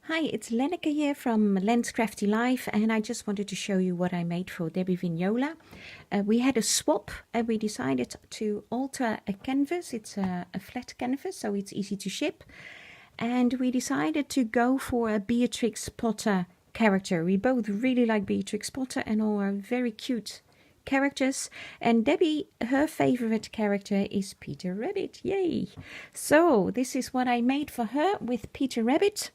Hi, it's Lenneke here from Len's Crafty Life, and I just wanted to show you what I made for Debbie Vignola. We had a swap and we decided to alter a canvas. It's a flat canvas, so it's easy to ship. And we decided to go for a Beatrix Potter character. We both really like Beatrix Potter and all are very cute characters. And Debbie, her favorite character is Peter Rabbit. Yay! So this is what I made for her with Peter Rabbit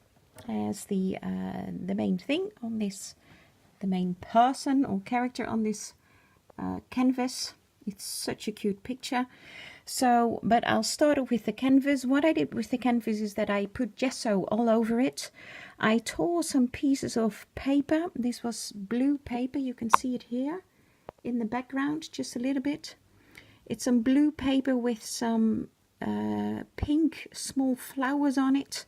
as the main thing on this, the main person or character on this canvas. It's such a cute picture. So, but I'll start off with the canvas. What I did with the canvas is that I put gesso all over it. I tore some pieces of paper. This was blue paper. You can see it here in the background, just a little bit. It's some blue paper with some pink small flowers on it.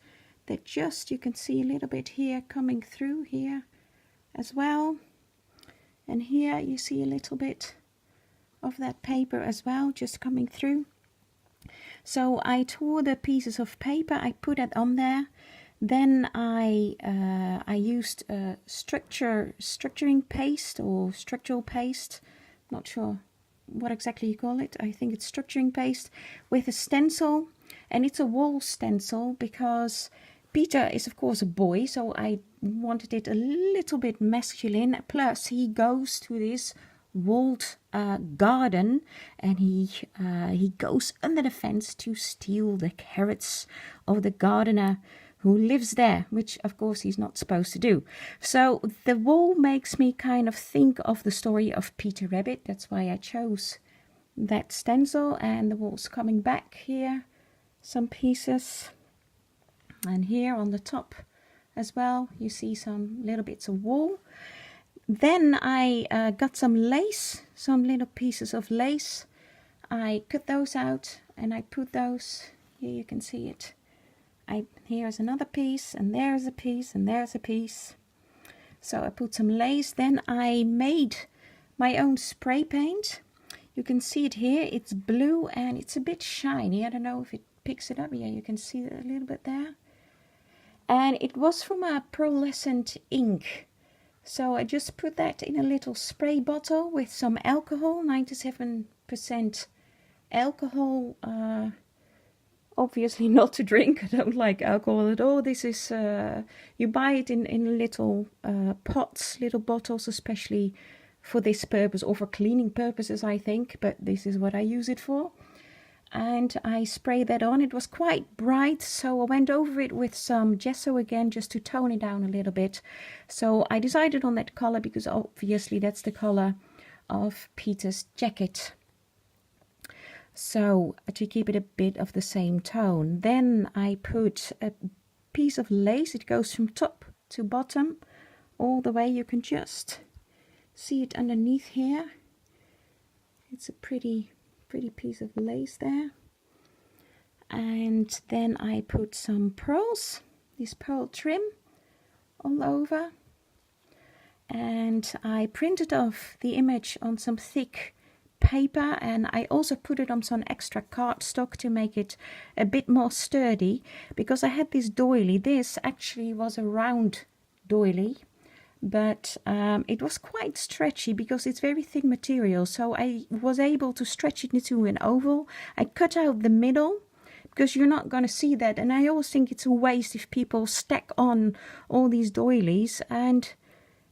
That just, you can see a little bit here coming through here as well. And here you see a little bit of that paper as well, just coming through. So I tore the pieces of paper, I put it on there. Then I used structuring paste or structural paste, not sure what exactly you call it. I think it's structuring paste with a stencil, and it's a wall stencil because Peter is of course a boy, so I wanted it a little bit masculine. Plus he goes to this walled garden and he goes under the fence to steal the carrots of the gardener who lives there, which of course he's not supposed to do. So the wall makes me kind of think of the story of Peter Rabbit. That's why I chose that stencil. And the wall's coming back here, some pieces. And here on the top as well, you see some little bits of wool. Then I got some lace, some little pieces of lace. I cut those out and I put those, here you can see it. Here's another piece, and there's a piece, and there's a piece. So I put some lace. Then I made my own spray paint. You can see it here, it's blue and it's a bit shiny. I don't know if it picks it up. Yeah, you can see it a little bit there. And it was from a pearlescent ink. So I just put that in a little spray bottle with some alcohol, 97% alcohol. Obviously not to drink. I don't like alcohol at all. This is, you buy it in little pots, little bottles, especially for this purpose or for cleaning purposes, I think. But this is what I use it for. And I sprayed that on. It was quite bright, so I went over it with some gesso again just to tone it down a little bit. So I decided on that color because obviously that's the color of Peter's jacket. So to keep it a bit of the same tone, then I put a piece of lace. It goes from top to bottom all the way. You can just see it underneath here. It's a pretty piece of lace there. And then I put some pearls, this pearl trim all over. And I printed off the image on some thick paper, and I also put it on some extra cardstock to make it a bit more sturdy, because I had this doily. This actually was a round doily, but it was quite stretchy because it's very thin material, so I was able to stretch it into an oval. I cut out the middle because you're not going to see that, and I always think it's a waste if people stack on all these doilies and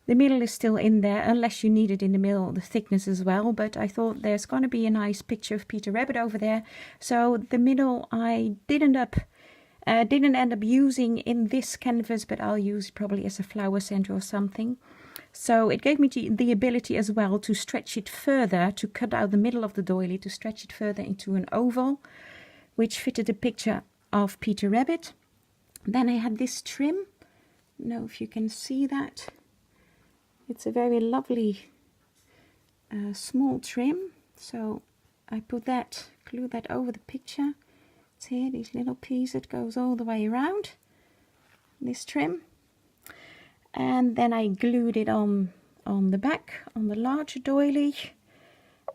the middle is still in there, unless you need it in the middle, the thickness as well. But I thought there's going to be a nice picture of Peter Rabbit over there, so the middle I didn't end up using in this canvas, but I'll use it probably as a flower center or something. So it gave me the ability as well to stretch it further, to cut out the middle of the doily, to stretch it further into an oval, which fitted the picture of Peter Rabbit. Then I had this trim. I don't know if you can see that. It's a very lovely small trim. So I put that, glue that over the picture. It's here, these little pieces, it goes all the way around, this trim. And then I glued it on the back, on the larger doily.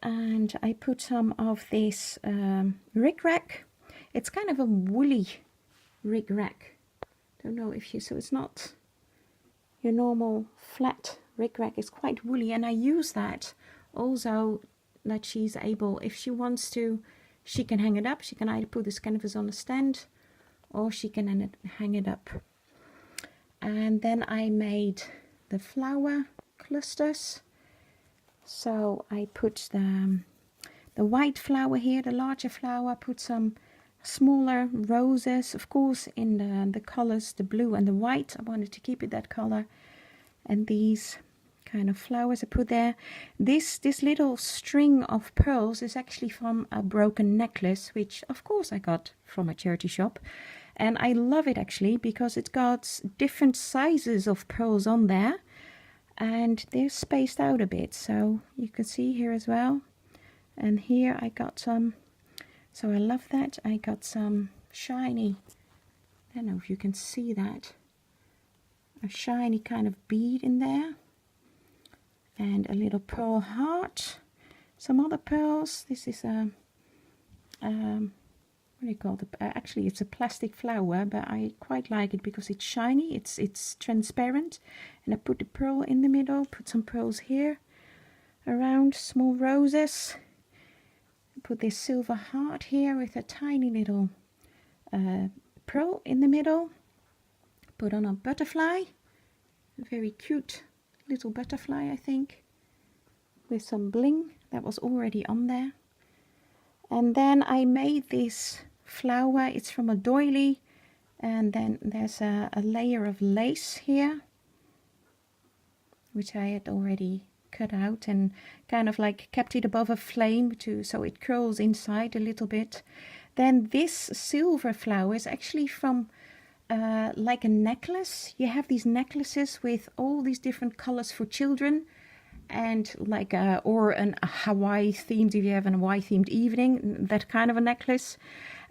And I put some of this rickrack. It's kind of a woolly rickrack. Don't know if you, so it's not your normal flat rickrack, it's quite woolly, and I use that also that she's able, if she wants to, she can hang it up. She can either put this canvas on a stand or she can hang it up. And then I made the flower clusters. So I put the white flower here, the larger flower, put some smaller roses, of course in the colors, the blue and the white. I wanted to keep it that color. And these kind of flowers I put there. This little string of pearls is actually from a broken necklace, which of course I got from a charity shop. And I love it actually because it's got different sizes of pearls on there. And they're spaced out a bit, so you can see here as well. And here I got some, so I love that. I got some shiny, I don't know if you can see that, a shiny kind of bead in there. And a little pearl heart. Some other pearls. This is a, what do you call it? Actually it's a plastic flower, but I quite like it because it's shiny, it's transparent. And I put the pearl in the middle, put some pearls here around, small roses. Put this silver heart here with a tiny little pearl in the middle. Put on a butterfly, a very cute little butterfly I think, with some bling that was already on there. And then I made this flower, it's from a doily, and then there's a layer of lace here, which I had already cut out and kind of like kept it above a flame so it curls inside a little bit. Then this silver flower is actually from like a necklace. You have these necklaces with all these different colors for children, and like a Hawaii themed, if you have a Hawaii themed evening, that kind of a necklace.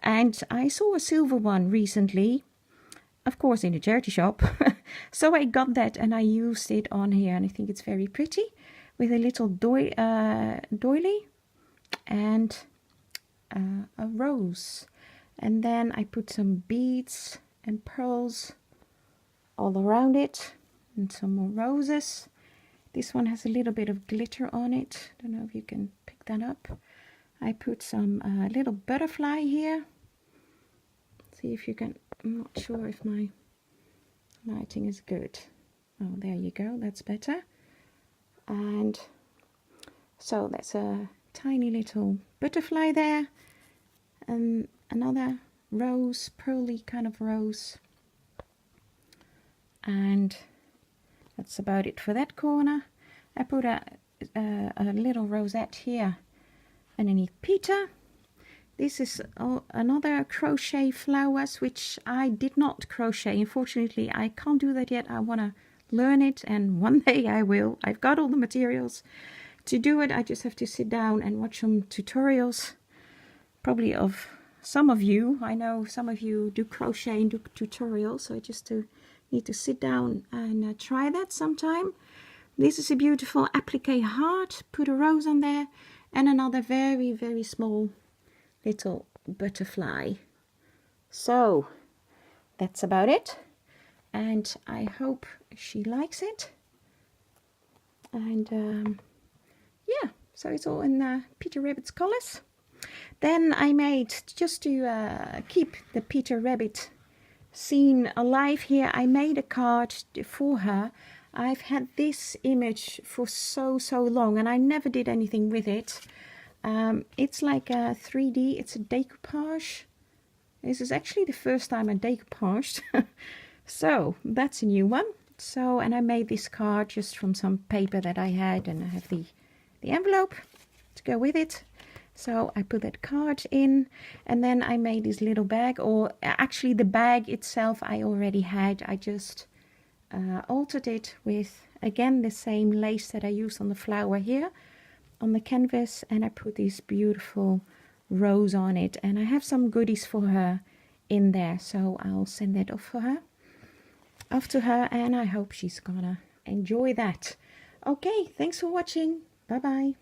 And I saw a silver one recently, of course in a charity shop. So I got that and I used it on here, and I think it's very pretty with a little doily and a rose. And then I put some beads and pearls all around it, and some more roses. This one has a little bit of glitter on it. Don't know if you can pick that up. I put some little butterfly here. See if you can, I'm not sure if my lighting is good. Oh, there you go, that's better. And so that's a tiny little butterfly there. And another rose, pearly kind of rose. And that's about it for that corner. I put a little rosette here underneath Peter. This is another crochet flowers, which I did not crochet. Unfortunately, I can't do that yet. I want to learn it, and one day I will. I've got all the materials to do it. I just have to sit down and watch some tutorials, probably of some of you. I know some of you do crochet and do tutorials, so I just need to sit down and try that sometime. This is a beautiful applique heart. Put a rose on there and another very, very small little butterfly. So that's about it, and I hope she likes it. And yeah, so it's all in Peter Rabbit's colors. Then I made, just to keep the Peter Rabbit scene alive here, I made a card for her. I've had this image for so long and I never did anything with it. It's like a 3D, it's a decoupage. This is actually the first time I decoupaged. So that's a new one. So, and I made this card just from some paper that I had, and I have the envelope to go with it. So I put that card in, and then I made this little bag, or actually the bag itself I already had. I just altered it with, again, the same lace that I used on the flower here on the canvas, and I put this beautiful rose on it, and I have some goodies for her in there, so I'll send that off to her, and I hope she's gonna enjoy that. Okay, thanks for watching. Bye bye.